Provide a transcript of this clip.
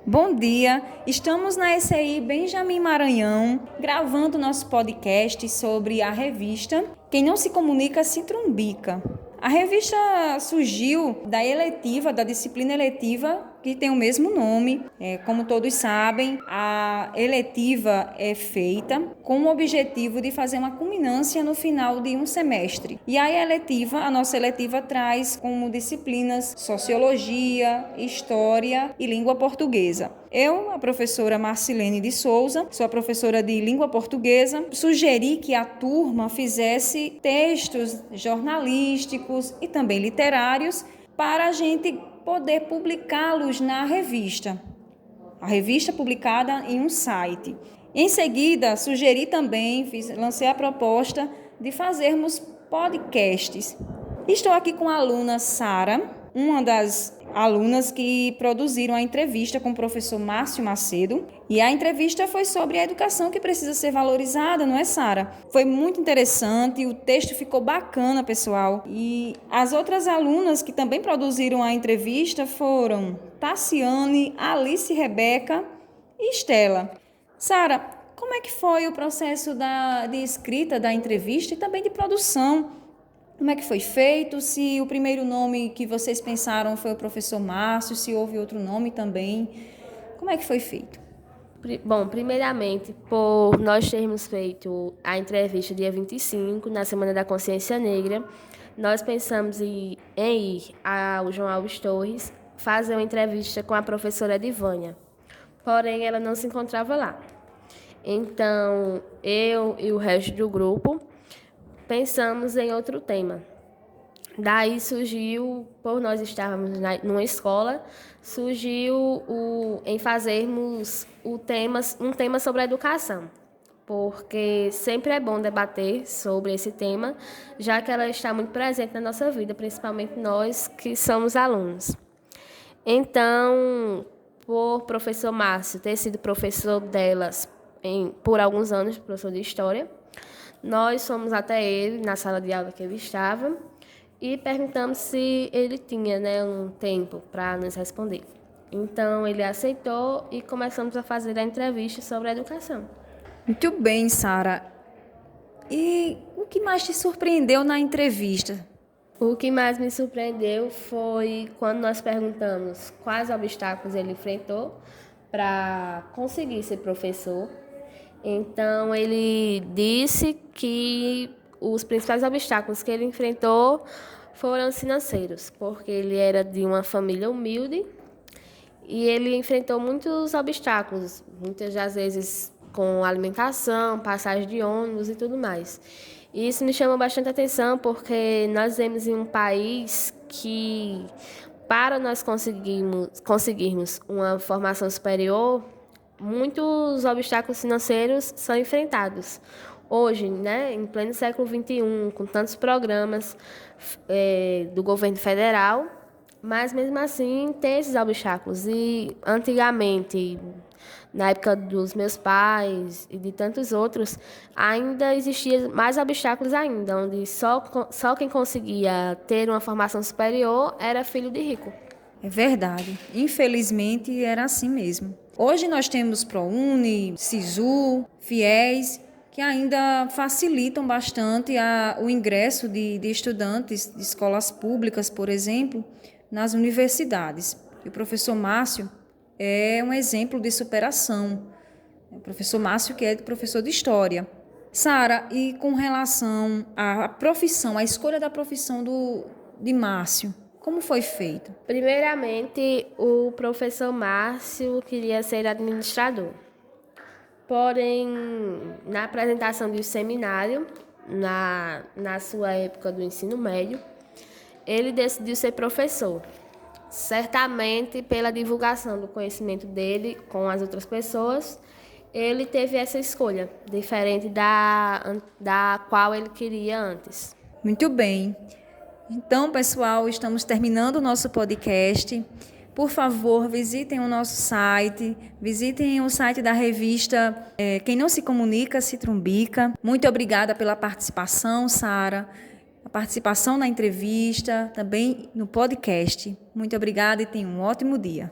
Bom dia, estamos na ECI Benjamin Maranhão, gravando nosso podcast sobre a revista Quem Não Se Comunica Se Trumbica. A revista surgiu da disciplina eletiva, que tem o mesmo nome. Como todos sabem, a eletiva é feita com o objetivo de fazer uma culminância no final de um semestre. E aí a nossa eletiva traz como disciplinas Sociologia, História e Língua Portuguesa. Eu, a professora Marcilene de Souza, sou a professora de Língua Portuguesa, sugeri que a turma fizesse textos jornalísticos e também literários para a gente poder publicá-los na revista. A revista publicada em um site. Em seguida, sugeri também, lancei a proposta de fazermos podcasts. Estou aqui com a aluna Sara, uma das alunas que produziram a entrevista com o professor Márcio Macedo. E a entrevista foi sobre a educação que precisa ser valorizada, não é, Sara? Foi muito interessante, o texto ficou bacana, pessoal. E as outras alunas que também produziram a entrevista foram Tassiane, Alice Rebeca e Estela. Sara, como é que foi o processo de escrita da entrevista e também de produção? Como é que foi feito? Se o primeiro nome que vocês pensaram foi o professor Márcio, se houve outro nome também. Como é que foi feito? Bom, primeiramente, por nós termos feito a entrevista dia 25, na Semana da Consciência Negra, nós pensamos em ir ao João Alves Torres fazer uma entrevista com a professora Edivânia. Porém, ela não se encontrava lá. Então, eu e o resto do grupo pensamos em outro tema. Daí surgiu, por nós estarmos numa escola, surgiu em fazermos um tema sobre a educação, porque sempre é bom debater sobre esse tema, já que ela está muito presente na nossa vida, principalmente nós que somos alunos. Então, por professor Márcio ter sido professor delas por alguns anos, professor de História, nós fomos até ele, na sala de aula que ele estava, e perguntamos se ele tinha um tempo para nos responder. Então, ele aceitou e começamos a fazer a entrevista sobre a educação. Muito bem, Sara. E o que mais te surpreendeu na entrevista? O que mais me surpreendeu foi quando nós perguntamos quais obstáculos ele enfrentou para conseguir ser professor. Então, ele disse que os principais obstáculos que ele enfrentou foram os financeiros, porque ele era de uma família humilde e ele enfrentou muitos obstáculos, muitas das vezes com alimentação, passagem de ônibus e tudo mais. E isso me chamou bastante atenção, porque nós vivemos em um país que, para nós conseguirmos uma formação superior, muitos obstáculos financeiros são enfrentados. Hoje, em pleno século XXI, com tantos programas do governo federal, mas mesmo assim tem esses obstáculos. E antigamente, na época dos meus pais e de tantos outros, ainda existiam mais obstáculos ainda, onde só quem conseguia ter uma formação superior era filho de rico. É verdade. Infelizmente, era assim mesmo. Hoje nós temos ProUni, SISU, FIES, que ainda facilitam bastante o ingresso de estudantes de escolas públicas, por exemplo, nas universidades. E o professor Márcio é um exemplo de superação. O professor Márcio, que é professor de História. Sara, e com relação à profissão, à escolha da profissão de Márcio, como foi feito? Primeiramente, o professor Márcio queria ser administrador. Porém, na apresentação do seminário, na sua época do ensino médio, ele decidiu ser professor. Certamente, pela divulgação do conhecimento dele com as outras pessoas, ele teve essa escolha, diferente da qual ele queria antes. Muito bem. Então, pessoal, estamos terminando o nosso podcast. Por favor, visitem o nosso site, visitem o site da revista Quem Não Se Comunica Se Trumbica. Muito obrigada pela participação, Sara, a participação na entrevista, também no podcast. Muito obrigada e tenham um ótimo dia.